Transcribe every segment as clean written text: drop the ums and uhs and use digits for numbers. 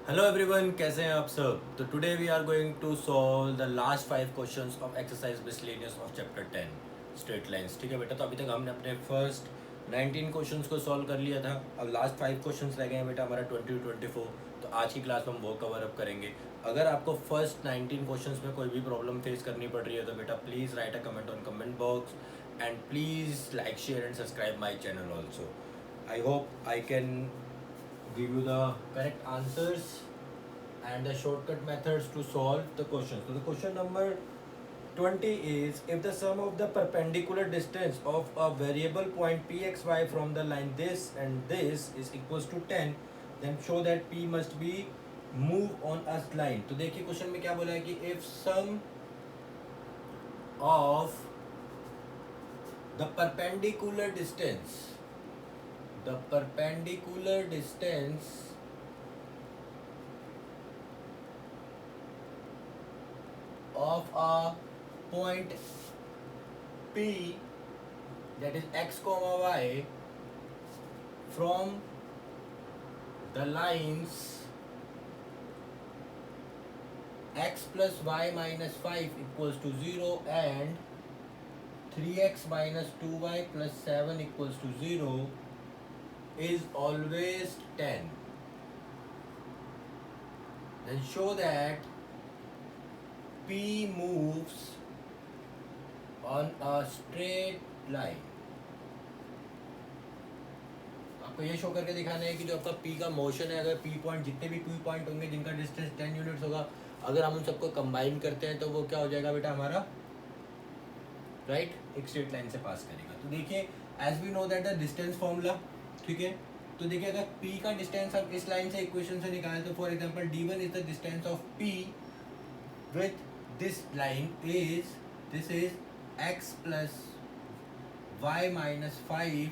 Hello everyone, कैसे हैं आप सब। तो today we are going to solve the last 5 questions of exercise miscellaneous of chapter 10 straight lines. ठीक है बेटा, तो अभी तक हमने अपने फर्स्ट 19 क्वेश्चंस को सॉल्व कर लिया था। अब लास्ट 5 क्वेश्चंस रह गए हैं बेटा हमारा 20-24। तो आज की क्लास में हम वो कवर अप करेंगे। अगर आपको फर्स्ट 19 क्वेश्चंस में कोई भी प्रॉब्लम फेस करनी पड़ रही है तो बेटा please write a comment on comment box and please like share and subscribe my channel also. I hope I can give you the correct answers and the shortcut methods to solve the question. So the question number 20 is, if the sum of the perpendicular distance of a variable point pxy from the line this and this is equals to 10, then show that p must be move on a line. तो देखिए question में क्या बोला है कि if sum of the perpendicular distance of a point P, that is x comma y, from the lines x plus y minus 5 equals to 0 and 3x minus 2y plus 7 equals to 0 is always 10. Then show that P moves on a straight line. आपको ये show करके दिखाना है कि जो आपका P का motion है, अगर P पॉइंट, जितने भी P पॉइंट होंगे जिनका डिस्टेंस 10 यूनिट्स होगा, अगर हम उन सबको कंबाइन करते हैं तो वो क्या हो जाएगा बेटा हमारा, राइट, एक स्ट्रेट लाइन से पास करेगा। तो देखिए, as we know that the distance formula, ठीक है, तो देखिए अगर P का डिस्टेंस हम इस लाइन से इक्वेशन से निकालें तो for example d1 is the distance of P with this line is, this is x plus y minus 5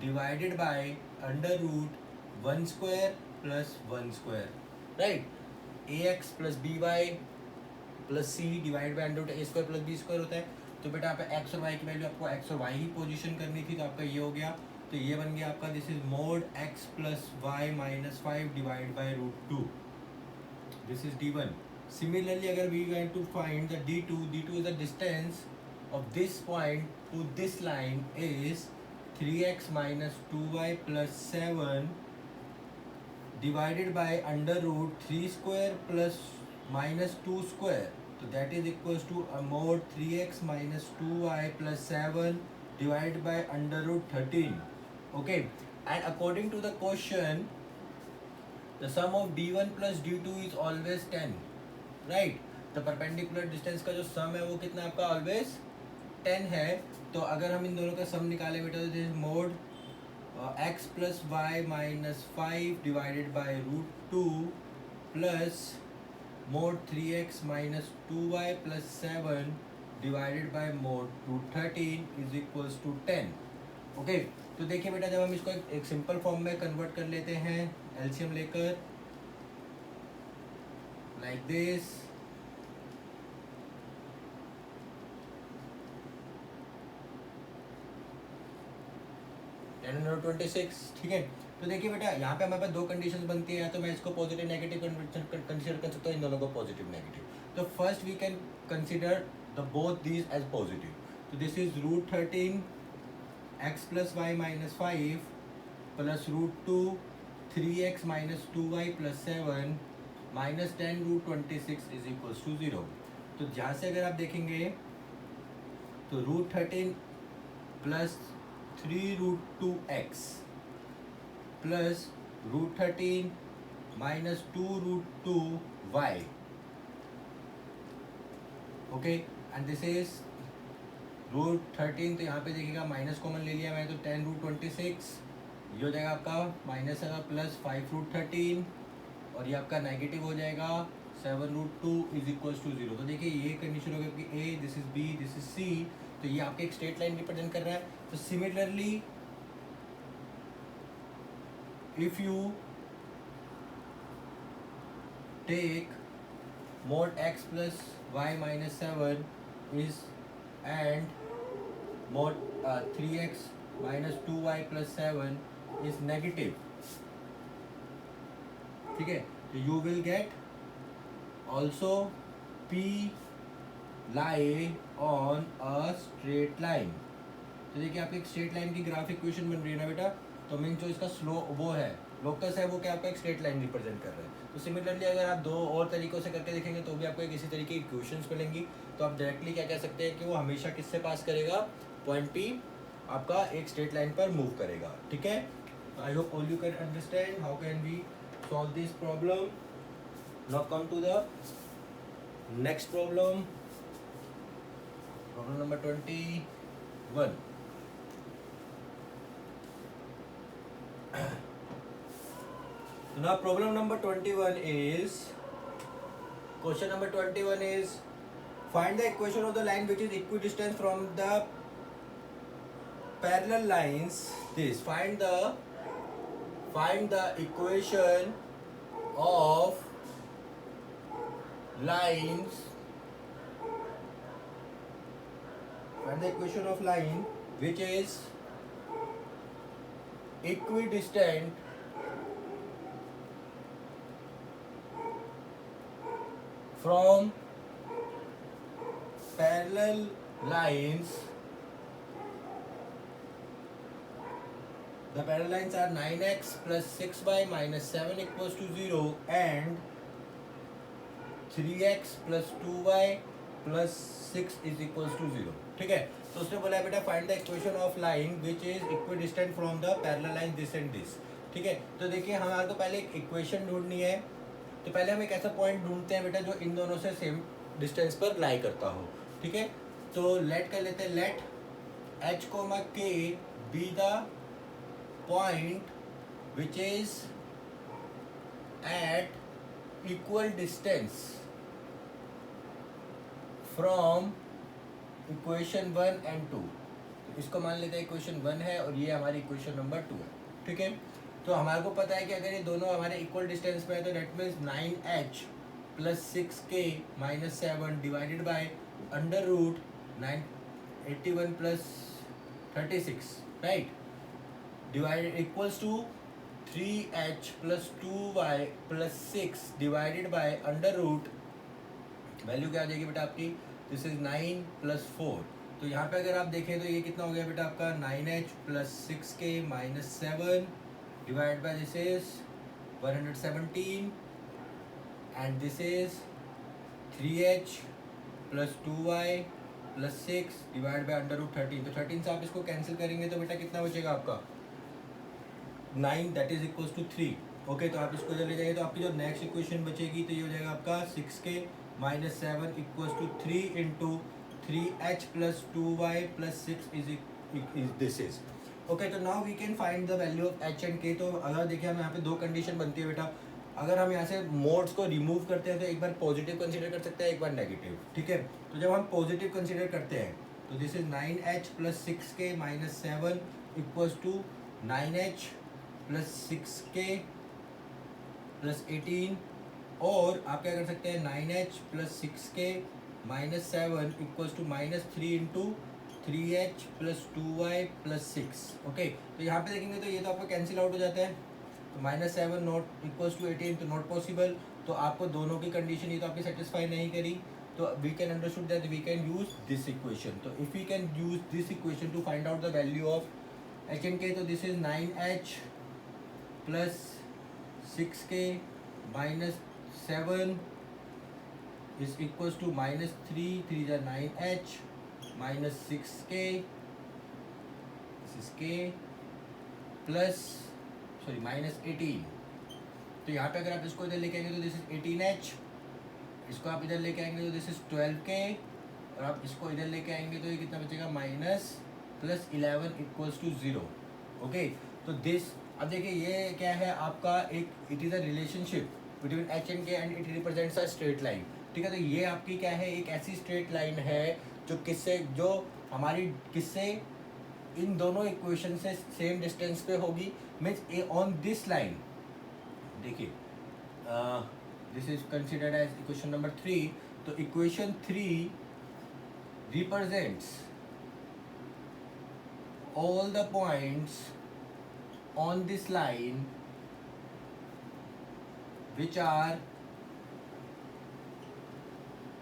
divided by under root 1 square plus 1 square, right, ax plus by plus c divided by under root a square plus b square होता है। तो बेटा आप x और y की value, आपको x और y ही position करनी थी, तो आपका ये हो गया। तो ये बन गया आपका, this is mod x plus y minus 5 divide by root 2, this is d1. Similarly, अगर we want to find the d2 is the distance of this point to this line is 3x minus 2y plus 7 divided by under root 3 square plus minus 2 square. So that is equals to a mod 3x minus 2y plus 7 divided by under root 13. Okay, and according to the question, the sum of d1 plus d2 is always 10, right? तो perpendicular distance का जो सम है वो कितना आपका always 10 है। तो अगर हम इन दोनों का सम निकालें बेटा तो this mod x plus y minus 5 divided by root 2 plus mod 3x minus 2y plus 7 divided by mod root 13 is equals to 10। Okay, तो देखिए बेटा, जब हम इसको एक सिंपल फॉर्म में कन्वर्ट कर लेते हैं एलसीएम लेकर, लाइक दिस, टेन 26, ठीक है। तो देखिए बेटा, यहाँ पे हमारे पास दो कंडीशंस बनती है, या तो मैं इसको पॉजिटिव नेगेटिव कंसीडर कर सकता हूँ, इन दोनों को पॉजिटिव नेगेटिव। तो first we can consider the both these as positive. तो this is root 13 x plus y minus 5 plus root 2 3x minus 2y plus 7 minus 10 root 26 is equals to 0। तो जहाँ से अगर आप देखेंगे तो root 13 plus 3 root 2x plus root 13 minus 2 root 2y, okay, and this is root 13। तो यहाँ पे देखिएगा माइनस कॉमन ले लिया मैंने, तो 10 रूट 26, ये हो जाएगा आपका माइनस है प्लस 5 रूट 13, और ये आपका नेगेटिव हो जाएगा 7 रूट 2 इज इक्वल्स टू 0। तो देखिए ये कंडीशन हो गया कि a, this is b, this is c, तो ये आपके एक स्ट्रेट लाइन रिप्रेजेंट कर रहा है। तो similarly if you take mod x plus y minus 7 is and mod 3x minus 2y plus 7 is negative, ठीक है। तो you will get also P lie on a straight line। तो देखिए आपकी एक स्ट्रेट लाइन की ग्राफ इक्वेशन बन रही है ना बेटा, तो मीन जो इसका स्लो वो है लोकस है वो क्या आपका एक स्ट्रेट लाइन रिप्रेजेंट कर रहा है। तो सिमिलरली अगर आप दो और तरीकों से करके देखेंगे तो भी आपको एक इसी तरीके की इक्वेशंस मिलेंगी। तो आप डायरेक्टली क्या कह सकते हैं कि वो हमेशा किससे पास करेगा, पॉइंट P आपका एक स्ट्रेट लाइन पर मूव करेगा। ठीक है, I hope all you can understand how can we solve this problem. Now come to the next problem, problem number 21। So now problem number 21 is, question number 21 is, find the equation of the line which is equidistant from the parallel lines. This find the equation of lines, find the equation of line which is equidistant from parallel lines. The parallel lines are 9x plus 6y minus 7 equals to 0 and 3x plus 2y plus 6 is equals to 0। ठीक है, तो उसने बोला है बेटा find the equation of line which is equidistant from the parallel line this and this. ठीक है, तो देखिए हमारे को पहले एक इक्वेशन ढूंढनी है। तो पहले हम एक ऐसा पॉइंट ढूंढते हैं बेटा जो इन दोनों से सेम डिस्टेंस पर लाई करता हो। ठीक है, तो लेट कर लेते हैं, let h comma k be the point which is at equal distance from equation 1 and 2। इसको मान लेते हैं इक्वेशन 1 है और ये हमारी इक्वेशन नंबर 2 है। ठीक है, तो हमारे को पता है कि अगर ये दोनों हमारे इक्वल डिस्टेंस पे है तो that means 9h plus 6k minus 7 divided by under root 981 plus 36 right, divided equals to 3h plus 2y plus 6 divided by under root, value क्या आ जाएगी बेटा आपकी, दिस इज 9 प्लस 4। तो यहाँ पे अगर आप देखें तो ये कितना हो गया बेटा आपका 9h plus 6k minus 7 divided by this is 117 and this is 3h plus 2y plus 6 divided by under root 13। तो 13 से आप इसको कैंसिल करेंगे तो बेटा कितना बचेगा आपका 9 that is equals to 3। Okay, तो आप इसको इधर ले जाइए तो आपकी जो नेक्स्ट इक्वेशन बचेगी तो ये हो जाएगा आपका 6k minus 7 equals to 3 into 3h plus 2y plus 6 is this is okay. तो now we can find the value of h and k। तो अगर देखिए हम यहाँ पे दो कंडीशन बनती है बेटा, अगर हम यहाँ से मोड्स को रिमूव करते हैं तो एक बार पॉजिटिव कंसीडर कर सकते हैं, एक बार नेगेटिव। ठीक है, तो जब हम पॉजिटिव कंसीडर करते हैं तो this is 9h plus 6k minus 7 equals to 9h plus 6k plus 18, और आप क्या कर सकते हैं 9h plus 6k minus 7 equals to minus 3 into 3h plus 2y plus 6। Okay, तो यहाँ पे देखेंगे तो ये तो आपका कैंसिल आउट हो जाता है, तो माइनस 7 नॉट इक्वल्स टू 18 तो नॉट पॉसिबल। तो आपको दोनों की कंडीशन ये तो आपकी सेटिस्फाई नहीं करी, तो we can understood that we can use this equation. तो if we can use this equation to find out the value of h and k, तो this is 9h plus 6k minus 7 is equals to minus 3 जा 9h minus 6k this is k plus sorry minus 18। तो यहाँ पे अगर आप इसको इधर लेके आएंगे तो दिस इज 18h, इसको आप इधर लेके आएंगे तो दिस इज 12k, और आप इसको इधर लेके आएंगे तो ये कितना बचेगा minus plus 11 equals to 0। Okay, तो दिस अब देखिए ये क्या है आपका एक, it is a relationship between h and k and it represents a straight line. ठीक है, तो ये आपकी क्या है, एक ऐसी स्ट्रेट लाइन है जो किससे, जो हमारी किससे, इन दोनों इक्वेशन से सेम डिस्टेंस पे होगी। मीन्स ऑन दिस लाइन देखिए this is considered as equation number 3। तो equation 3 represents all the points on this line which are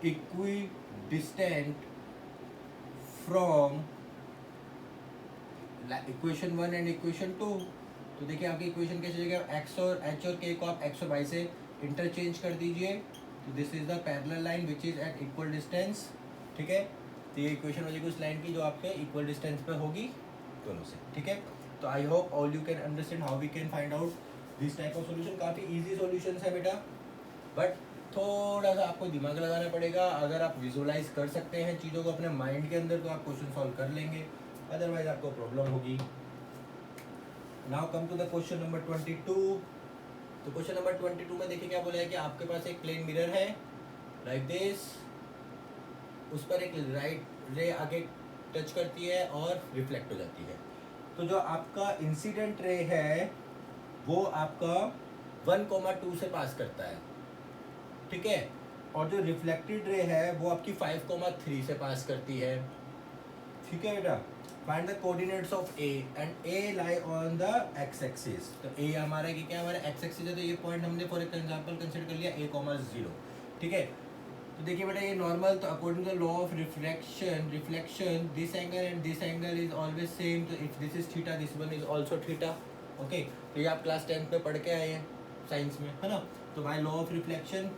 equidistant from equation 1 and equation 2। तो देखिए आपकी इक्वेशन कैसे जगह x और h और k को आप x और y से इंटरचेंज कर दीजिए। तो this is the parallel line which is at equal distance. ठीक है, तो ये इक्वेशन हो जाएगी उस लाइन की जो आपके इक्वल डिस्टेंस पे होगी दोनों से। ठीक है, तो I hope all you can understand how we can find out this type of solution. काफ़ी इजी सॉल्यूशंस है बेटा, बट थोड़ा सा आपको दिमाग लगाना पड़ेगा। अगर आप विजुअलाइज कर सकते हैं चीज़ों को अपने माइंड के अंदर तो आप क्वेश्चन सॉल्व कर लेंगे, अदरवाइज आपको प्रॉब्लम होगी। Now come to the question number 22। तो क्वेश्चन नंबर 22 में देखिए क्या बोला है कि आपके पास एक प्लेन मिरर है लाइक दिस, उस पर एक लाइट रे आगे टच करती है और रिफ्लेक्ट हो जाती है। तो जो आपका इंसिडेंट रे है वो आपका 1,2 से पास करता है। ठीक है, और जो रिफ्लेक्टेड रे है वो आपकी 5,3 से पास करती है। ठीक है बेटा, find the coordinates of A and A lie on the x axis. तो ए हमारा क्या हमारा एक्स एक्सिस है, तो ये पॉइंट हमने फॉर एग्जांपल कंसीडर कर लिया a,0। ठीक है, तो देखिए बेटा ये नॉर्मल, तो according to the law of reflection this angle and this angle is always same. तो if this is theta this one is also theta. Okay, तो ये आप क्लास 10th में पढ़ के आए हैं साइंस में, है ना। तो by law of reflection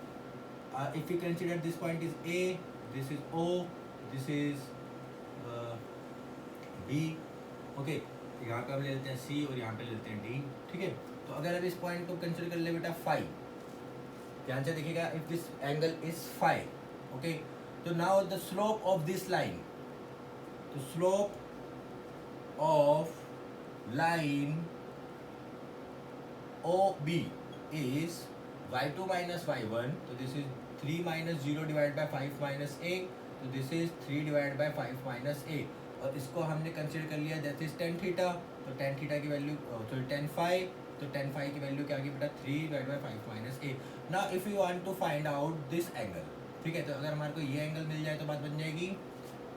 if you consider this point is a, this is o, this is b। Okay, यहाँ पे हम ले लेते हैं c और यहाँ पे ले लेते हैं d। ठीक है, तो अगर अब इस पॉइंट को कंसीडर कर ले बेटा फाई, ध्यान से देखिएगा, if this angle is phi. Okay, तो now the slope of this line, तो slope of line OB is y2 minus y1, तो this is 3 minus 0 divided by 5 minus a, तो this is 3 divided by 5 minus a, और इसको हमने consider कर लिया that is tan theta. तो tan theta की वैल्यू सॉरी tan फाई, तो tan फाई की वैल्यू क्या आ गई बेटा 3 divided by 5 minus a। Now if you want to find out this angle, ठीक है, तो अगर हमारे को ये एंगल मिल जाए तो बात बन जाएगी।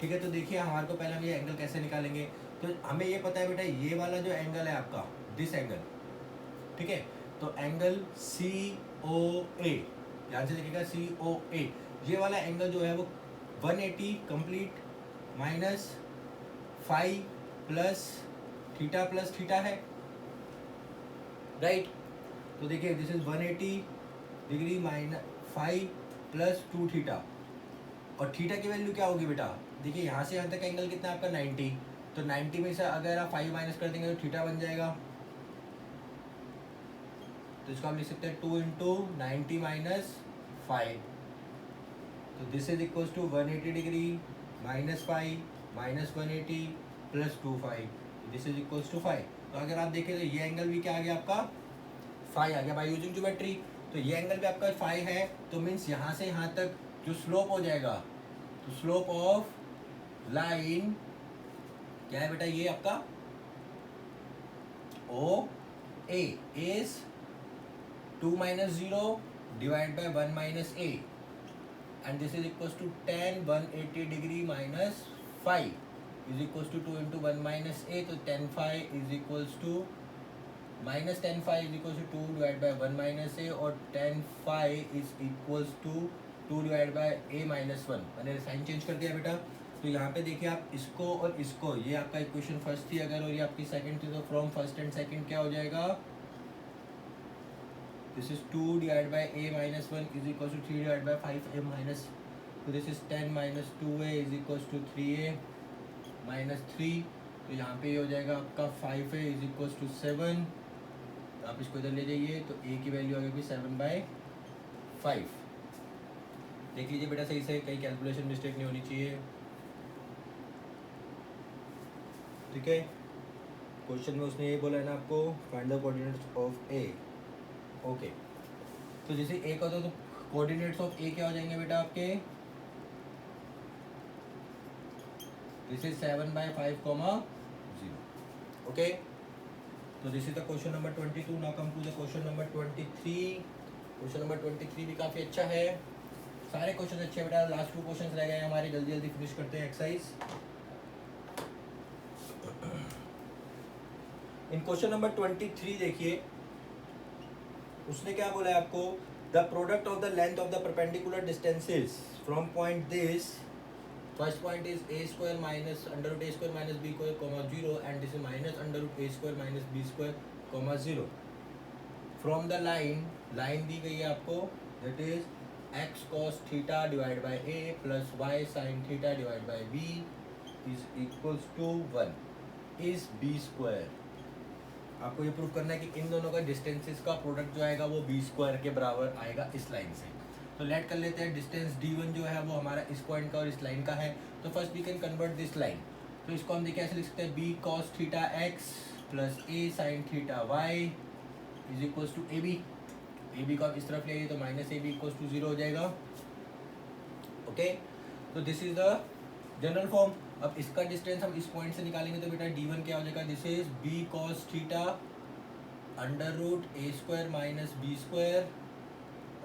ठीक है, तो देखिए हमारे को पहले हम ये एंगल कैसे निकालेंगे। तो हमें ये पता है बेटा ये वाला जो एंगल है आपका दिस एंगल, ठीक है, तो एंगल COA, ध्यान से देखिएगा COA, ये वाला एंगल जो है वो 180 complete minus phi plus theta है, राइट। तो देखिए this is 180 degree minus phi plus 2 theta, और थीटा की वैल्यू क्या होगी बेटा, देखिए यहाँ से यहाँ तक एंगल कितना आपका 90, तो 90 में से अगर आप 5 माइनस कर देंगे तो थीटा बन जाएगा। तो इसको हम लिख सकते हैं 2 इंटू 90 माइनस 5, तो this is equals to 180 degree minus 5 minus 180 plus 25, this is equals to 5। तो अगर आप देखें तो ये एंगल भी क्या आ गया आपका 5 आ गया बाय यूजिंग ज्योमेट्री। तो ये एंगल भी आपका 5 है, तो मीन्स यहाँ से यहाँ तक जो स्लोप हो जाएगा, तो स्लोप ऑफ लाइन क्या है बेटा, ये आपका OA is 2 minus 0 divided by 1 minus a, and this is equals to tan 180 degree minus 5 is equals to 2 into 1 minus a, तो tan phi is equals to minus tan phi is equals to 2 divided by 1 minus a, और tan phi is equals to 2 divided by a minus 1। मैंने sign change कर दिया बेटा। तो यहाँ पे देखिए आप इसको और इसको, ये आपका इक्वेशन फर्स्ट थी अगर, और ये आपकी सेकंड थी, तो फ्रॉम फर्स्ट एंड सेकंड क्या हो जाएगा, this is 2 divided by a minus 1 is equals to 3 divided by 5a minus, so this is 10 minus 2a is equals to 3a minus 3, तो यहाँ पे ये हो जाएगा आपका 5a is equals to 7, आप इसको इधर ले जाइए, तो a की वैल्यू आ गई 7/5। देख लीजिए बेटा सही से, कहीं कैलकुलेशन मिस्टेक नहीं होनी चाहिए। ठीक है, क्वेश्चन में उसने ये बोला है ना आपको, find the coordinates of a। Okay, तो जैसे ए का तो कोऑर्डिनेट्स ऑफ ए क्या हो जाएंगे बेटा आपके, दिस इज 7/5, 0। ओके, तो this is the question number 22। Now come to the question number 23। Question number 23 भी काफ़ी अच्छा है, सारे क्वेश्चन अच्छे बेटा। लास्ट 2 क्वेश्चन रह गए हमारे, जल्दी जल्दी फिनिश करते हैं एक्सरसाइज। इन क्वेश्चन नंबर 23 देखिए, उसने क्या बोला है आपको, the product of the length of the perpendicular distances from point this, first point is a square minus under root A square minus B square comma 0 and this is minus under root A square minus B square comma 0 from the line, line दी गई है आपको, that is x cos theta divide by a plus y sin theta divide by b is equals to 1 is b square. आपको ये prove करना है कि इन दोनों का डिस्टेंसेस का प्रोडक्ट जो आएगा वो b स्क्वायर के बराबर आएगा इस लाइन से। तो लेट कर लेते हैं डिस्टेंस d1 जो है वो हमारा इस पॉइंट का और इस लाइन का है। तो first we can convert this line, तो इसको हम देखिए ऐसे लिख सकते हैं b cos theta x plus a sin theta y is equals to ab। ab को आप इस तरफ ले आइए तो माइनस ab इक्वल्स टू 0 हो जाएगा। ओके, तो this is the general form. अब इसका डिस्टेंस हम इस पॉइंट से निकालेंगे तो बेटा d1 क्या हो जाएगा, this is b cos theta under root a square minus b square,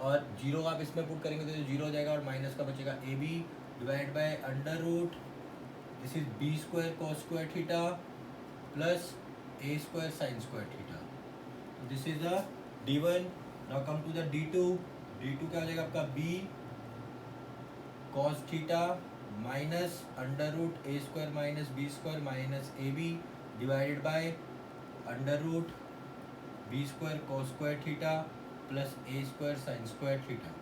और 0 आप इसमें पुट करेंगे तो 0 हो जाएगा और माइनस का बचेगा ab divide by under root this is b square cos square theta plus a square sin square theta. This is the d1। Now come to the d2। d2 क्या हो जाएगा आपका b cos थीटा minus under root A square minus B square minus A B divided by under root B square cos square theta plus A square sin square theta.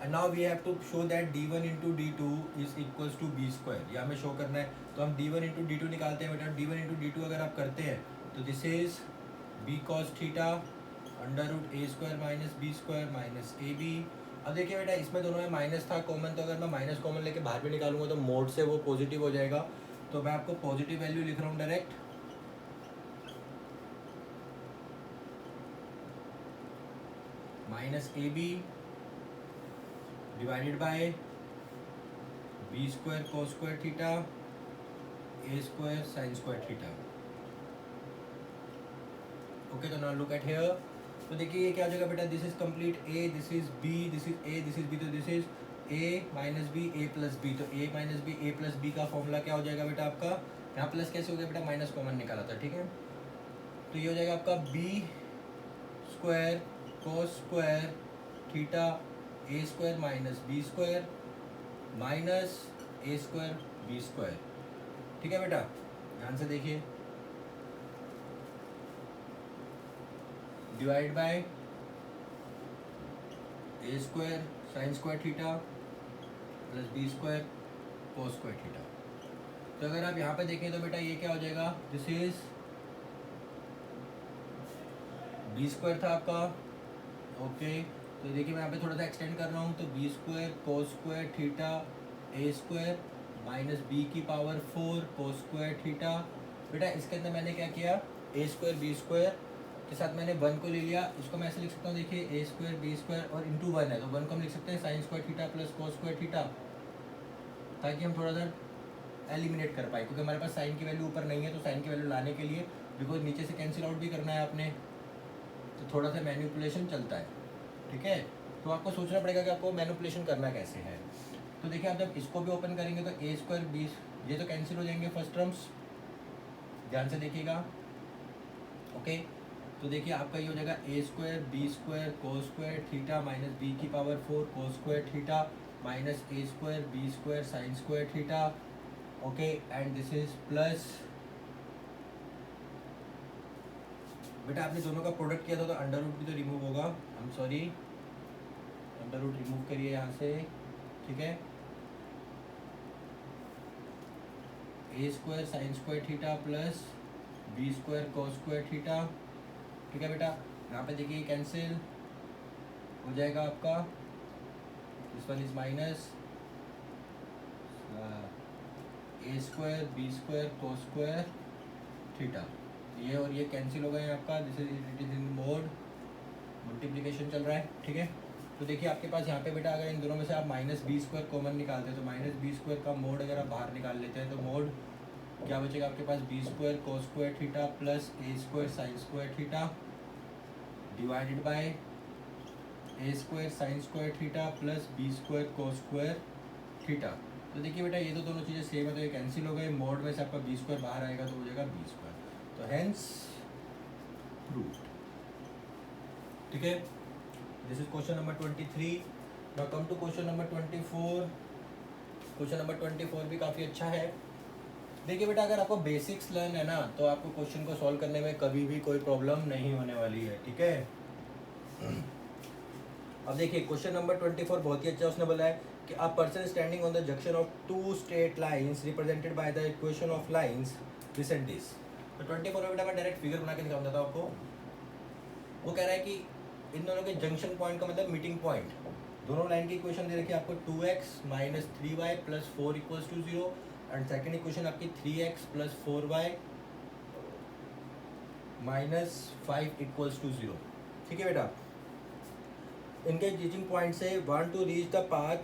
And now we have to show that d1 into d2 is equals to B square, ये हमें show करना है। तो हम d1 into d2 निकालते हैं बेटा। d1 into d2 अगर आप करते हैं तो this is b cos theta under root A square minus B square minus A B. अब देखिए बेटा इसमें दोनों में माइनस था कॉमन, तो अगर मैं माइनस कॉमन लेके बाहर भी निकालूंगा तो मोड से वो पॉजिटिव हो जाएगा। तो मैं आपको पॉजिटिव वैल्यू लिख रहा हूँ direct, minus A B divided by B square cos square theta A square sin square theta. Okay, तो नाउ लुक एट हियर। तो देखिए ये क्या हो जाएगा बेटा, this is complete a, this is b, this is a, this is b, तो this is a minus B A plus B. तो a minus B A plus B का फॉर्मूला क्या हो जाएगा बेटा आपका, यहाँ प्लस कैसे हो गया बेटा, माइनस कॉमन निकाला था, ठीक है। तो ये हो जाएगा आपका b square cos square theta a square minus B square minus A square B square, ठीक है बेटा। ध्यान से देखिए, divide by A square sine square theta plus B square cos square theta. तो अगर आप यहाँ पे देखें तो बेटा ये क्या हो जाएगा, दिस इज बी स्क्वायर था आपका। ओके, तो देखिए मैं यहाँ पे थोड़ा सा एक्सटेंड कर रहा हूँ, तो b square cos square theta ए स्क्वायर माइनस बी की पावर 4 cos स्क्वायर थीटा। बेटा इसके अंदर मैंने क्या किया, ए स्क्वायर बी स्क्वायर के साथ मैंने 1 को ले लिया, इसको मैं ऐसे लिख सकता हूँ, देखिए ए स्क्वायर बी स्क्वायर और इंटू 1 है तो 1 को हम लिख सकते हैं sign square theta plus cos square theta, ताकि हम थोड़ा सा एलिमिनेट कर पाए, क्योंकि हमारे पास साइन की वैल्यू ऊपर नहीं है। तो साइन की वैल्यू लाने के लिए, बिकॉज नीचे से कैंसिल आउट भी करना है आपने, तो थोड़ा सा मैनिपुलेशन चलता है, ठीक है। तो आपको सोचना पड़ेगा कि आपको मैनिपुलेशन करना कैसे है। तो देखिए आप जब इसको भी ओपन करेंगे तो ए स्क्वायर बी, ये तो कैंसिल हो जाएंगे फर्स्ट टर्म्स, ध्यान से देखिएगा। ओके, तो देखिए आपका ये हो जाएगा a square B square cos square theta minus b की power 4 cos square theta minus A square B square sine square theta. Okay, and this is plus, बेटा आपने दोनों का प्रोडक्ट किया था तो अंडर रूट भी तो रिमूव होगा, I am sorry, under root remove करिए यहाँ से, ठीक है। A square sine square theta plus B square cos square theta, ठीक है बेटा। यहाँ पे देखिए कैंसिल हो जाएगा आपका, this one is minus A square B square cos square theta, ये और ये कैंसिल हो गए हैं आपका, this is it is in mode, multiplication चल रहा है, ठीक है। तो देखिए आपके पास यहाँ पे बेटा अगर इन दोनों में से आप माइनस बी स्क्वायर कॉमन निकालते हैं तो माइनस बी स्क्वायर का मोड अगर आप बाहर निकाल लेते हैं तो मोड क्या बचेगा आपके पास, b square cos square theta plus A square sine square theta divided by A square sine square theta plus B square cos square theta. तो देखिए बेटा ये तो दोनों चीज़ें सेम है तो ये कैंसिल हो गए, मोड में से आपका बी स्क्वायर बाहर आएगा तो हो जाएगा बी स्क्वायर, तो हेंस प्रूव्ड, ठीक है। This is question number 23. Now come to question number 24. Question number 24 भी काफ़ी अच्छा है. देखिए बेटा, अगर आपको बेसिक्स लर्न है ना तो आपको क्वेश्चन को सॉल्व करने में कभी भी कोई प्रॉब्लम नहीं होने वाली है. ठीक है. अब देखिए क्वेश्चन नंबर 24 बहुत ही अच्छा. उसने बोला है कि a person standing on the junction of two straight lines represented by the equation of lines this and this. तो 24 में बेटा मैं डायरेक्ट फिगर बना के दिखाऊंगा था आपको. वो कह रहा है कि इन दोनों के जंक्शन पॉइंट का मतलब मीटिंग पॉइंट. दोनों लाइन की इक्वेशन दे रखी है आपको 2x minus 3y plus 4 equals to 0 and second equation आपकी 3x plus 4y minus 5 equals to 0. ठीक है बेटा. इनके रीचिंग पॉइंट से want to reach the path,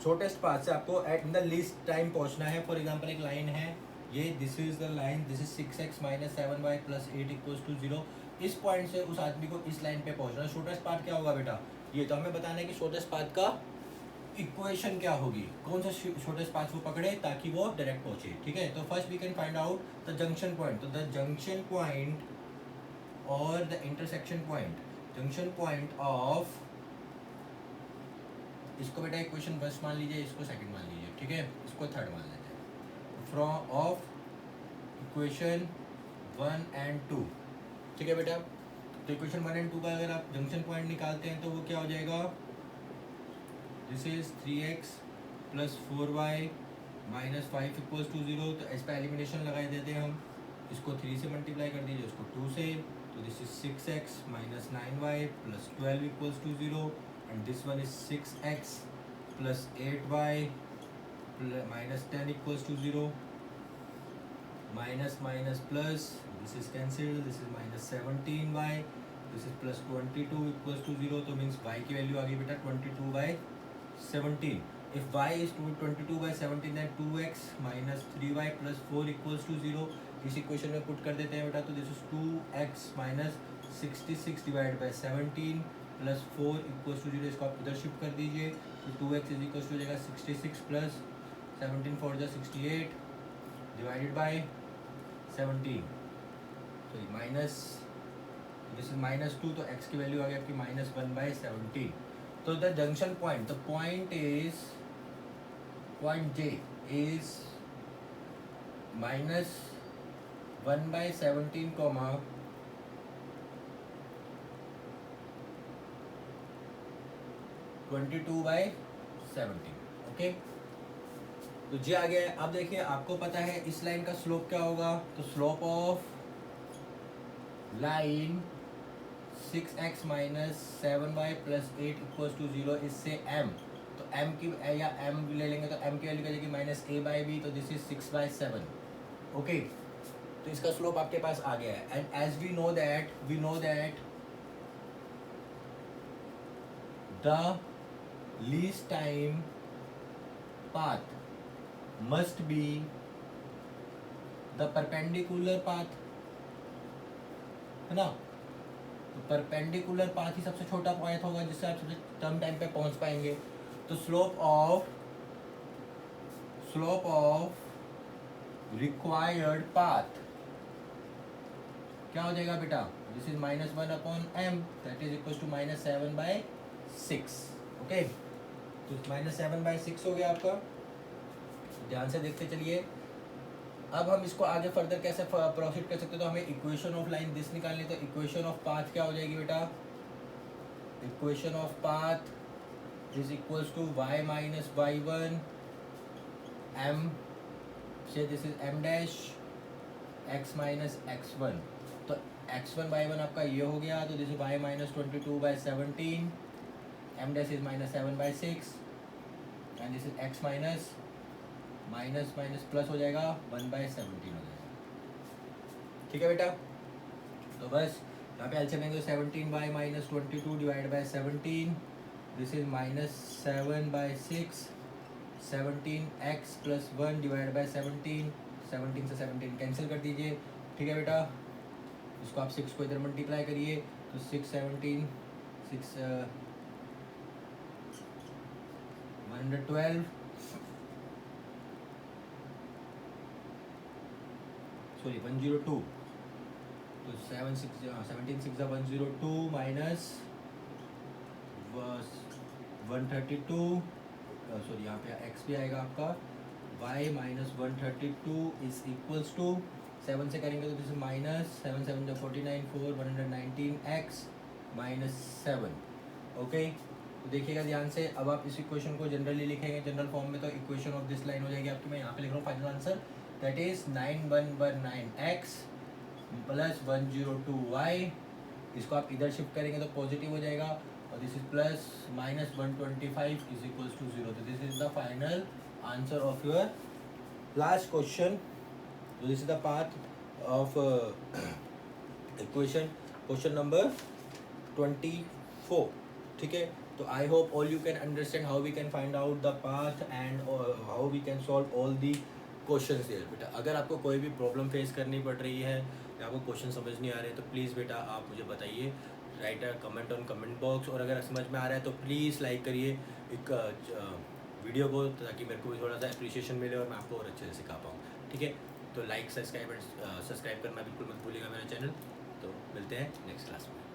shortest path से आपको at in the least time पहुंचना है. फॉर एग्जांपल एक लाइन है ये, this is the line, this is 6x minus 7y plus 8 equals to 0. इस पॉइंट से उस आदमी को इस लाइन पे पहुंचना है. शॉर्टेस्ट पाथ क्या होगा बेटा? ये तो हमें बताना है कि शॉर्टेस्ट पाथ का इक्वेशन क्या होगी, कौन सा शॉर्टेस्ट पाथ वो पकड़े ताकि वो डायरेक्ट पहुंचे. ठीक है. तो first we can find out the junction point. तो द जंक्शन पॉइंट और the intersection point, junction point of, इसको बेटा इक्वेशन फर्स्ट मान लीजिए, इसको सेकंड मान लीजिए. ठीक है. इसको थर्ड मान लेते हैं. From of equation 1 and 2. ठीक है बेटा. तो इक्वेशन 1 एंड 2 का अगर आप जंक्शन पॉइंट निकालते हैं तो वो क्या हो जाएगा? This is 3x plus 4y minus 5 equals to 0. तो इस पर एलिमिनेशन लगाए देते हैं हम. इसको 3 से मल्टीप्लाई कर दीजिए, उसको 2 से. तो this is 6x minus 9y plus 12 equals to 0 and this one is 6x plus 8y minus 10 equals to 0. Minus minus plus, this is cancel, this is minus 17y, this is plus 22 equals to 0. तो means y की value आ गई बेटा 22/17. If y is 22/17 then 2x minus 3y plus 4 equals to 0. इस equation में put कर देते हैं बेटा. तो this is 2x minus 66 divided by 17 plus 4 equals to 0. इसको आप इधर शिफ्ट कर दीजिए. तो 2x is equals to हो जाएगा 66 plus 17 4 जा 68 divided by 17. तो माइनस, दिस इज माइनस 2. तो x की वैल्यू आ गई आपकी -1/17. तो the junction point, the point is, point J is minus 1/17 comma 22/17. Okay. तो J आ गया है. अब देखिए आपको पता है इस लाइन का स्लोप क्या होगा. तो slope of line 6x minus 7y plus 8 equals to 0 इससे m. तो m की या m ले लेंगे तो m की वैल्यू क्या जाएगी -a/b. तो दिस इज 6/7. ओके. तो इसका स्लोप आपके पास आ गया है. And as we know that the least time path must be the perpendicular path, है ना. तो परपेंडिकुलर पाथ ही सबसे छोटा पॉइंट होगा जिससे आप सबसे कम टाइम पे पहुंच पाएंगे. तो स्लोप ऑफ रिक्वायर्ड पाथ क्या हो जाएगा बेटा? This is -1/m that is equal to -7/6. Okay. तो -7/6 हो गया आपका. ध्यान से देखते चलिए. अब हम इसको आगे फर्दर कैसे प्रोसीड कर सकते हैं. तो हमें इक्वेशन ऑफ लाइन दिस निकालनी है. तो इक्वेशन ऑफ पाथ क्या हो जाएगी बेटा? Equation of path is equals to y minus y1 m, say this is m dash x minus x1. तो x1 y1 आपका ये हो गया. तो this is y minus 22/17, m dash is -7/6 and this is x minus minus plus हो जाएगा 1/17 हो जाएगा. ठीक है बेटा. तो बस यहाँ पे एलसीएम लेंगे. 17y minus 22 divided by 17. This is -7/6. 17x plus 1 divided by 17. 17 से 17 कैंसिल कर दीजिए. ठीक है बेटा. इसको आप 6 को इधर मल्टीप्लाई करिए. तो 6 17 6 112 सॉरी 102. तो 17 6 102 माइनस 132, सॉरी यहाँ पे x भी आएगा आपका, y minus 132 is equals to 7 से करेंगे तो दिस माइनस 7 7 जो 49 4 119 x माइनस 7। ओके, तो देखिएगा ध्यान से। अब आप इस इक्वेशन को जनरली लिखेंगे जनरल फॉर्म में, तो इक्वेशन ऑफ दिस लाइन हो जाएगी आपकी, मैं यहाँ पे लिख रहा हूँ final answer, that is 9119x plus 102y। इसको आप इधर शिफ्ट करेंगे तो पॉजिटिव हो जाएगा, और this is plus minus 125 is equals to 0। तो this is the final answer of your last question. तो this is the path of equation question number 24। ठीक है, तो I hope all you can understand how we can find out the path and how we can solve all the questions there. बेटा अगर आपको कोई भी problem face करनी पड़ रही है या आपको क्वेश्चन समझ नहीं आ रहे तो प्लीज़ बेटा आप मुझे बताइए, right a comment on comment box. और अगर समझ में आ रहा है तो प्लीज़ लाइक करिए एक वीडियो को, ताकि मेरे को भी थोड़ा सा अप्रिशिएशन मिले और मैं आपको और अच्छे से सिखा पाऊँ। ठीक है, तो लाइक सब्सक्राइब करना बिल्कुल मत भूलिएगा मेरा चैनल। तो मिलते हैं नेक्स्ट क्लास में।